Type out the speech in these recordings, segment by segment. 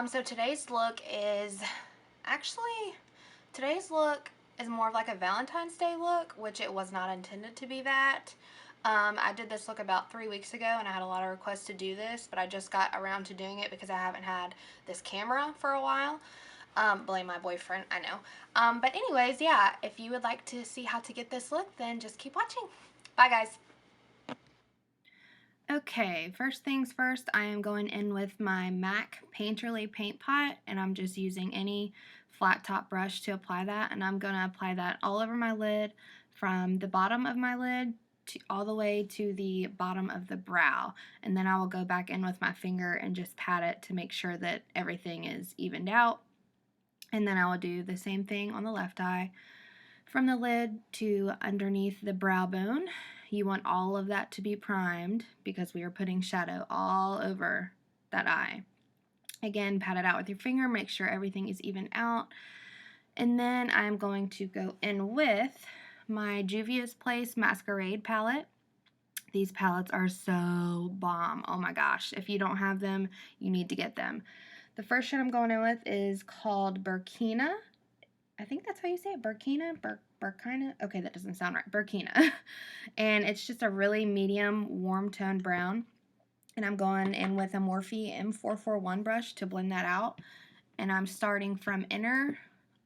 So today's look is more of like a Valentine's Day look, which it was not intended to be that. I did this look about 3 weeks ago and I had a lot of requests to do this, but I just got around to doing it because I haven't had this camera for a while. Blame my boyfriend, I know. But anyways, yeah, if you would like to see how to get this look, then just keep watching. Bye, guys. Okay, first things first, I am going in with my MAC Painterly Paint Pot, and I'm just using any flat top brush to apply that, and I'm going to apply that all over my lid from the bottom of my lid all the way to the bottom of the brow, and then I will go back in with my finger and just pat it to make sure that everything is evened out, and then I will do the same thing on the left eye from the lid to underneath the brow bone. You want all of that to be primed because we are putting shadow all over that eye. Again, pat it out with your finger, make sure everything is even out. And then I'm going to go in with my Juvia's Place Masquerade palette. These palettes are so bomb. Oh my gosh. If you don't have them, you need to get them. The first shade I'm going in with is called Burkina. I think that's how you say it, Burkina, Burkina. Okay, that doesn't sound right, Burkina. And it's just a really medium, warm tone brown. And I'm going in with a Morphe M441 brush to blend that out. And I'm starting from inner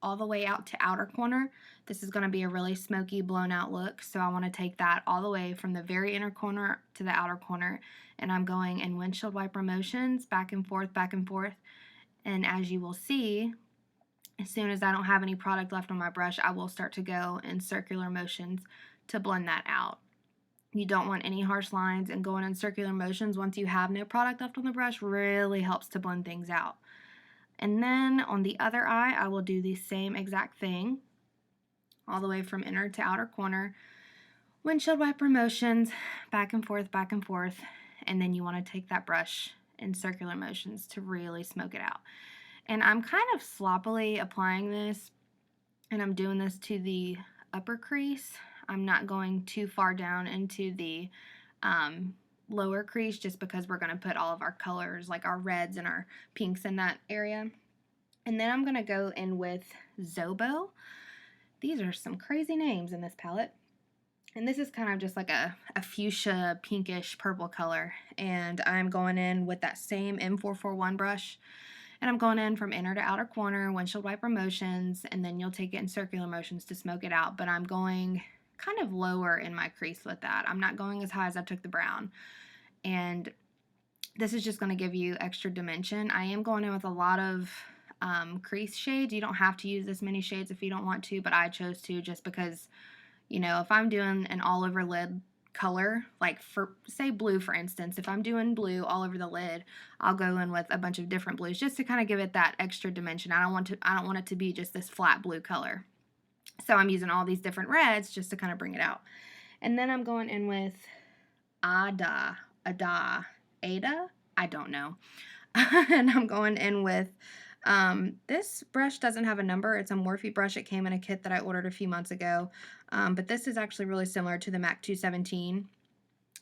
all the way out to outer corner. This is going to be a really smoky, blown out look. So I want to take that all the way from the very inner corner to the outer corner. And I'm going in windshield wiper motions, back and forth, back and forth. And as you will see, as soon as I don't have any product left on my brush, I will start to go in circular motions to blend that out. You don't want any harsh lines, and going in circular motions once you have no product left on the brush really helps to blend things out. And then on the other eye, I will do the same exact thing all the way from inner to outer corner. Windshield wiper motions, back and forth, and then you want to take that brush in circular motions to really smoke it out. And I'm kind of sloppily applying this, and I'm doing this to the upper crease. I'm not going too far down into the lower crease just because we're going to put all of our colors, like our reds and our pinks, in that area. And then I'm going to go in with Zobo. These are some crazy names in this palette. And this is kind of just like a fuchsia, pinkish, purple color. And I'm going in with that same M441 brush. And I'm going in from inner to outer corner, windshield wiper motions, and then you'll take it in circular motions to smoke it out. But I'm going kind of lower in my crease with that. I'm not going as high as I took the brown. And this is just going to give you extra dimension. I am going in with a lot of crease shades. You don't have to use this many shades if you don't want to, but I chose to just because, you know, if I'm doing an all over lid color, like for say blue for instance, if I'm doing blue all over the lid, I'll go in with a bunch of different blues just to kind of give it that extra dimension. I don't want it to be just this flat blue color. So I'm using all these different reds just to kind of bring it out. And then I'm going in with Ada, I don't know. And I'm going in with this brush doesn't have a number. It's a Morphe brush. It came in a kit that I ordered a few months ago. But this is actually really similar to the MAC 217.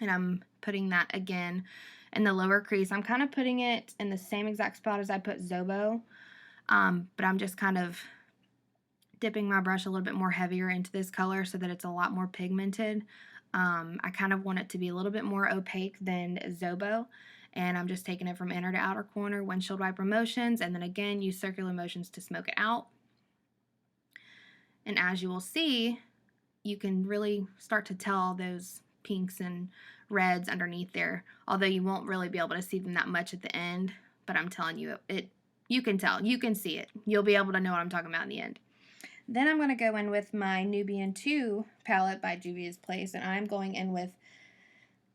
And I'm putting that again in the lower crease. I'm kind of putting it in the same exact spot as I put Zobo. But I'm just kind of dipping my brush a little bit more heavier into this color so that it's a lot more pigmented. I kind of want it to be a little bit more opaque than Zobo. And I'm just taking it from inner to outer corner, windshield wiper motions, and then again use circular motions to smoke it out. And as you will see, you can really start to tell those pinks and reds underneath there, although you won't really be able to see them that much at the end. But I'm telling you, you can tell, you can see it. You'll be able to know what I'm talking about in the end. Then I'm going to go in with my Nubian 2 palette by Juvia's Place, and I'm going in with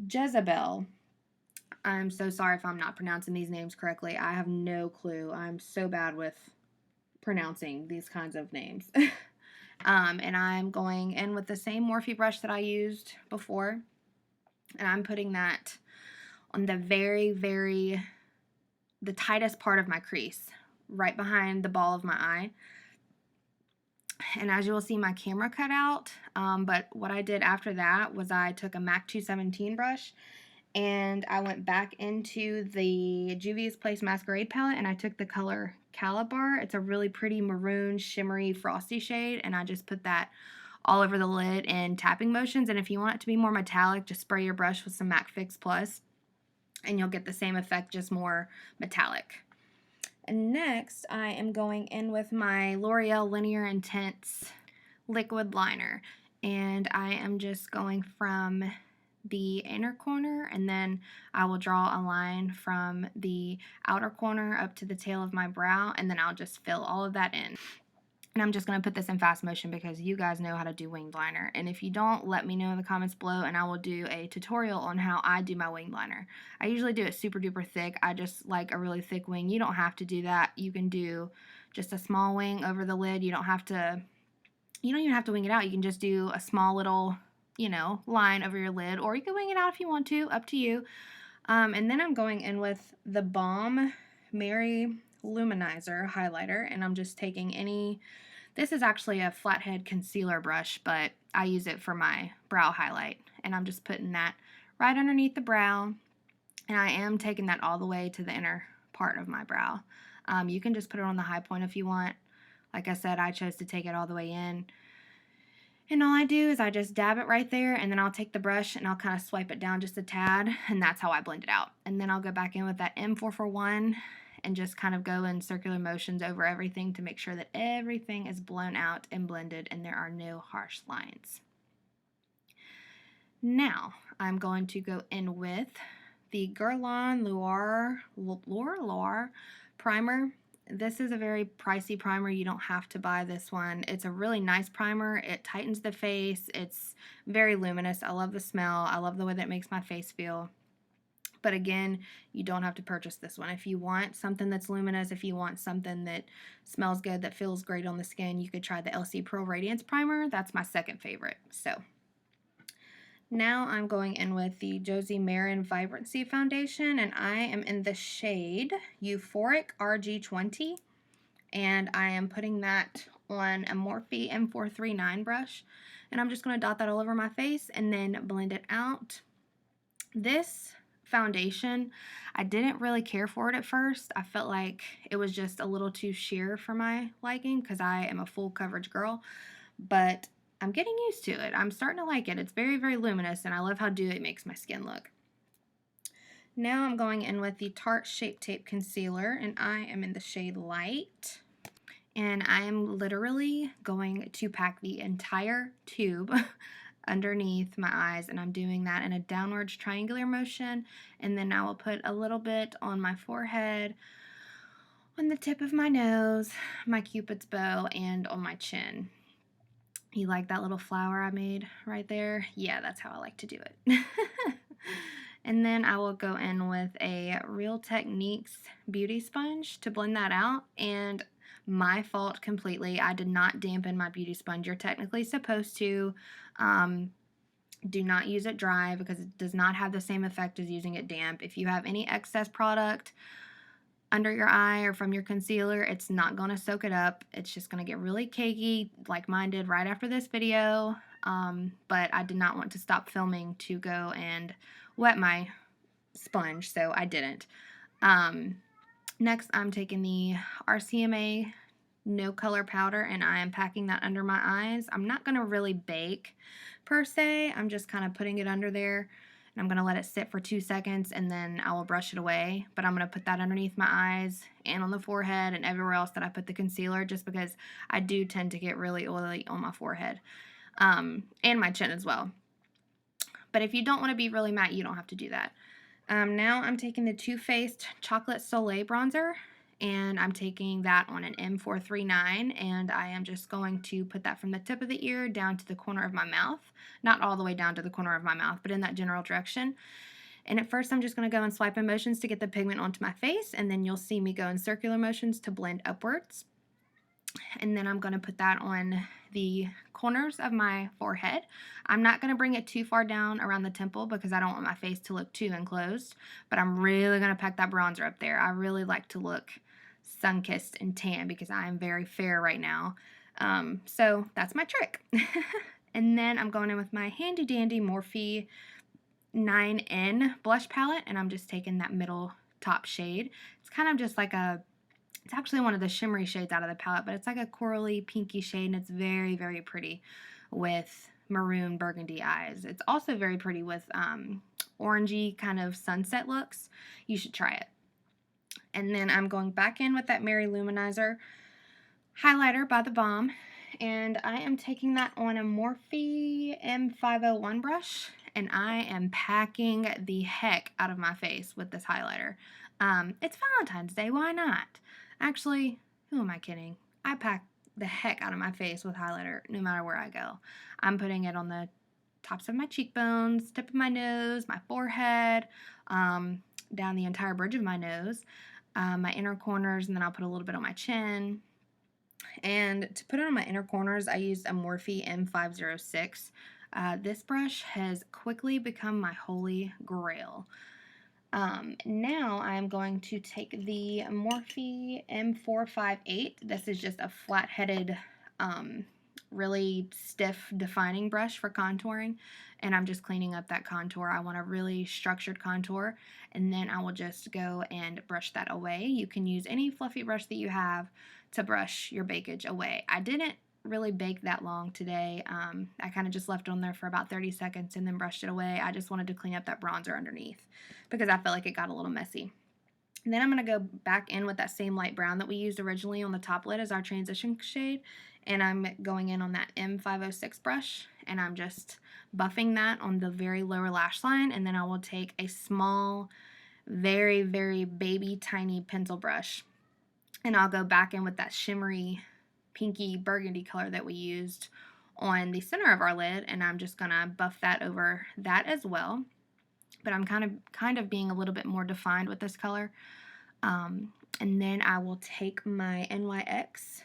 Jezebel. I'm so sorry if I'm not pronouncing these names correctly. I have no clue. I'm so bad with pronouncing these kinds of names. And I'm going in with the same Morphe brush that I used before. And I'm putting that on the the tightest part of my crease, right behind the ball of my eye. And as you will see, my camera cut out. But what I did after that was I took a MAC 217 brush And I went back into the Juvia's Place Masquerade palette, and I took the color Calabar. It's a really pretty maroon, shimmery, frosty shade, and I just put that all over the lid in tapping motions. And if you want it to be more metallic, just spray your brush with some MAC Fix Plus, and you'll get the same effect, just more metallic. And next, I am going in with my L'Oreal Lineur Intense liquid liner, and I am just going from the inner corner, and then I will draw a line from the outer corner up to the tail of my brow, and then I'll just fill all of that in. And I'm just going to put this in fast motion because you guys know how to do winged liner. And if you don't, let me know in the comments below, and I will do a tutorial on how I do my winged liner. I usually do it super duper thick. I just like a really thick wing. You don't have to do that. You can do just a small wing over the lid. You don't even have to wing it out. You can just do a small little, line over your lid, or you can wing it out if you want to, up to you. And then I'm going in with the Balm Mary Luminizer highlighter, and I'm just taking this is actually a flathead concealer brush, but I use it for my brow highlight, and I'm just putting that right underneath the brow, and I am taking that all the way to the inner part of my brow. You can just put it on the high point if you want. Like I said, I chose to take it all the way in. And all I do is I just dab it right there, and then I'll take the brush and I'll kind of swipe it down just a tad, and that's how I blend it out. And then I'll go back in with that M441 and just kind of go in circular motions over everything to make sure that everything is blown out and blended and there are no harsh lines. Now I'm going to go in with the Guerlain Primer. This is a very pricey primer. You don't have to buy this one. It's a really nice primer. It tightens the face. It's very luminous. I love the smell. I love the way that it makes my face feel. But again, you don't have to purchase this one. If you want something that's luminous, if you want something that smells good, that feels great on the skin, you could try the LC Pearl Radiance Primer. That's my second favorite. So now I'm going in with the Josie Maran Vibrancy Foundation, and I am in the shade Euphoric RG20, and I am putting that on a Morphe M439 brush, and I'm just going to dot that all over my face and then blend it out. This foundation, I didn't really care for it at first. I felt like it was just a little too sheer for my liking because I am a full coverage girl, but I'm getting used to it. I'm starting to like it. It's very, very luminous, and I love how dewy it makes my skin look. Now I'm going in with the Tarte Shape Tape Concealer, and I am in the shade Light. And I am literally going to pack the entire tube underneath my eyes, and I'm doing that in a downwards triangular motion, and then I will put a little bit on my forehead, on the tip of my nose, my Cupid's bow, and on my chin. You like that little flower I made right there? Yeah, that's how I like to do it. And then I will go in with a Real Techniques beauty sponge to blend that out, and my fault completely. I did not dampen my beauty sponge. You're technically supposed to. Do not use it dry because it does not have the same effect as using it damp. If you have any excess product under your eye or from your concealer, it's not going to soak it up. It's just going to get really cakey like mine did right after this video. But I did not want to stop filming to go and wet my sponge, so I didn't. Next, I'm taking the RCMA No Color powder, and I am packing that under my eyes. I'm not going to really bake per se. I'm just kind of putting it under there, and I'm going to let it sit for 2 seconds, and then I will brush it away. But I'm going to put that underneath my eyes and on the forehead and everywhere else that I put the concealer, just because I do tend to get really oily on my forehead, and my chin as well. But if you don't want to be really matte, you don't have to do that. Now I'm taking the Too Faced Chocolate Soleil bronzer, and I'm taking that on an M439, and I am just going to put that from the tip of the ear down to the corner of my mouth. Not all the way down to the corner of my mouth, but in that general direction. And at first I'm just going to go in swiping motions to get the pigment onto my face, and then you'll see me go in circular motions to blend upwards. And then I'm going to put that on the corners of my forehead. I'm not going to bring it too far down around the temple because I don't want my face to look too enclosed, but I'm really going to pack that bronzer up there. I really like to look sun-kissed and tan because I am very fair right now. So that's my trick. And then I'm going in with my handy dandy Morphe 9N blush palette, and I'm just taking that middle top shade. It's kind of just like it's actually one of the shimmery shades out of the palette, but it's like a corally pinky shade, and it's very, very pretty with maroon burgundy eyes. It's also very pretty with orangey kind of sunset looks. You should try it. And then I'm going back in with that Mary Luminizer highlighter by the Balm, and I am taking that on a Morphe M501 brush, and I am packing the heck out of my face with this highlighter. It's Valentine's Day, why not? Actually, who am I kidding? I pack the heck out of my face with highlighter no matter where I go. I'm putting it on the tops of my cheekbones, tip of my nose, my forehead, down the entire bridge of my nose, my inner corners, and then I'll put a little bit on my chin. And to put it on my inner corners, I used a Morphe M506. This brush has quickly become my holy grail. Now I'm going to take the Morphe M458. This is just a flat-headed, really stiff defining brush for contouring, and I'm just cleaning up that contour. I want a really structured contour, and then I will just go and brush that away. You can use any fluffy brush that you have to brush your bakage away. I didn't really bake that long today. I kind of just left it on there for about 30 seconds and then brushed it away. I just wanted to clean up that bronzer underneath because I felt like it got a little messy. And then I'm going to go back in with that same light brown that we used originally on the top lid as our transition shade, and I'm going in on that M506 brush, and I'm just buffing that on the very lower lash line, and then I will take a small, very, very baby tiny pencil brush, and I'll go back in with that shimmery pinky burgundy color that we used on the center of our lid, and I'm just gonna buff that over that as well. But I'm kind of being a little bit more defined with this color. And then I will take my NYX.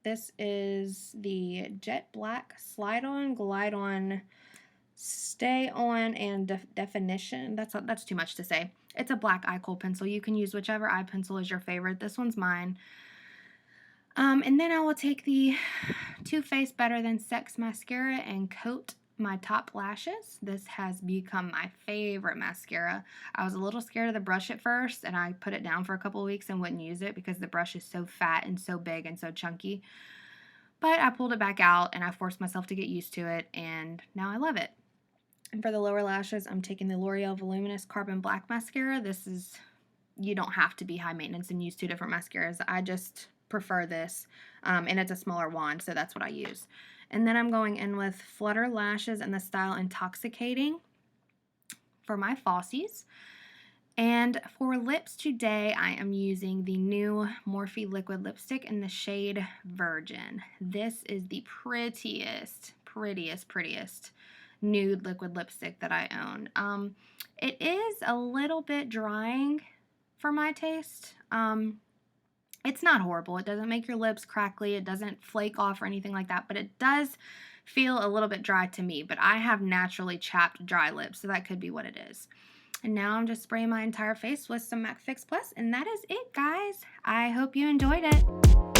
This is the Jet Black Slide On, Glide On, Stay On, and Definition. That's too much to say. It's a black eye kohl pencil. You can use whichever eye pencil is your favorite. This one's mine. And then I will take the Too Faced Better Than Sex mascara and coat my top lashes. This has become my favorite mascara. I was a little scared of the brush at first, and I put it down for a couple of weeks and wouldn't use it because the brush is so fat and so big and so chunky. But I pulled it back out, and I forced myself to get used to it, and now I love it. And for the lower lashes, I'm taking the L'Oreal Voluminous Carbon Black Mascara. This is, you don't have to be high maintenance and use two different mascaras. I just prefer this, and it's a smaller wand, so that's what I use. And then I'm going in with Flutter Lashes in the style Intoxicating for my falsies. And for lips today, I am using the new Morphe liquid lipstick in the shade Virgin. This is the prettiest nude liquid lipstick that I own. It is a little bit drying for my taste. It's not horrible. It doesn't make your lips crackly. It doesn't flake off or anything like that, but it does feel a little bit dry to me. But I have naturally chapped dry lips, so that could be what it is. And now I'm just spraying my entire face with some MAC Fix Plus, and that is it, guys. I hope you enjoyed it.